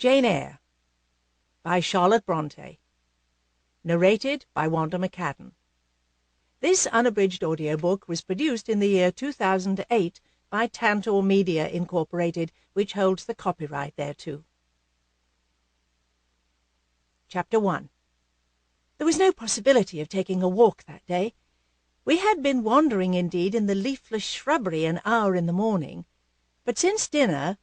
Jane Eyre by Charlotte Bronte. Narrated by Wanda McCaddon. This unabridged audiobook was produced in the year 2008 by Tantor Media Incorporated, which holds the copyright thereto. Chapter 1. There was no possibility of taking a walk that day. We had been wandering, indeed, in the leafless shrubbery an hour in the morning, but since dinner,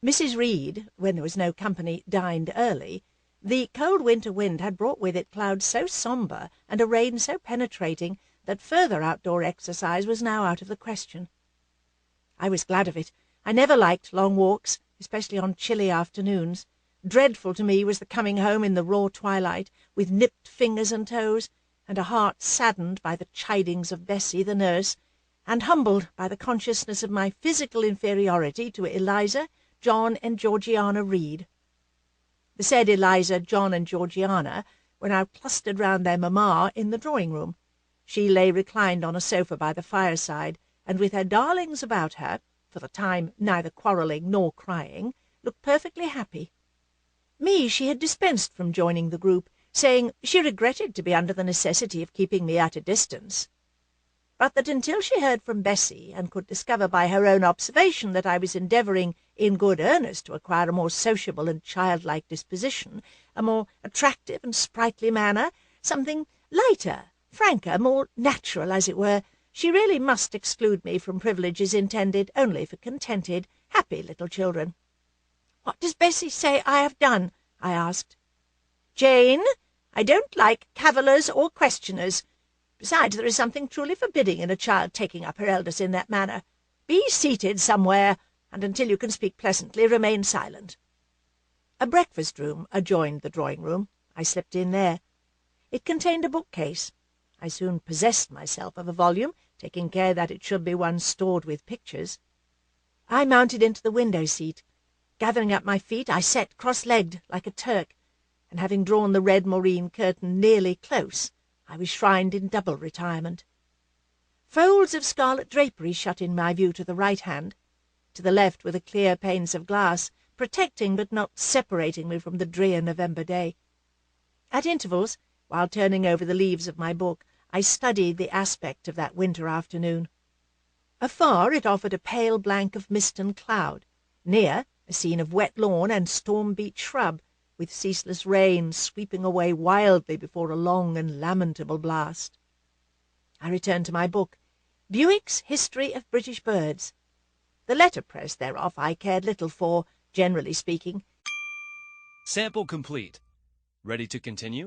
Mrs. Reed, when there was no company, dined early. The cold winter wind had brought with it clouds so sombre and a rain so penetrating that further outdoor exercise was now out of the question. I was glad of it. I never liked long walks, especially on chilly afternoons. Dreadful to me was the coming home in the raw twilight, with nipped fingers and toes, and a heart saddened by the chidings of Bessie, the nurse, and humbled by the consciousness of my physical inferiority to Eliza, John, and Georgiana Reed. The said Eliza, John, and Georgiana were now clustered round their mamma in the drawing-room. She lay reclined on a sofa by the fireside, and with her darlings about her, for the time neither quarrelling nor crying, looked perfectly happy. Me she had dispensed from joining the group, saying she regretted to be under the necessity of keeping me at a distance, but that until she heard from Bessie, and could discover by her own observation that I was endeavouring in good earnest to acquire a more sociable and childlike disposition, a more attractive and sprightly manner, something lighter, franker, more natural, as it were, she really must exclude me from privileges intended only for contented, happy little children. "What does Bessie say I have done?" I asked. "Jane, I don't like cavillers or questioners. Besides, there is something truly forbidding in a child taking up her elders in that manner. Be seated somewhere, and until you can speak pleasantly, remain silent." A breakfast-room adjoined the drawing-room. I slipped in there. It contained a bookcase. I soon possessed myself of a volume, taking care that it should be one stored with pictures. I mounted into the window-seat. Gathering up my feet, I sat cross-legged like a Turk, and having drawn the red moreen curtain nearly close, I was shrined in double retirement. Folds of scarlet drapery shut in my view to the right hand. To the left were the clear panes of glass, protecting but not separating me from the drear November day. At intervals, while turning over the leaves of my book, I studied the aspect of that winter afternoon. Afar it offered a pale blank of mist and cloud. Near, a scene of wet lawn and storm-beat shrub, with ceaseless rain sweeping away wildly before a long and lamentable blast. I returned to my book, Bewick's History of British Birds. The letterpress thereof I cared little for, generally speaking. Sample complete. Ready to continue?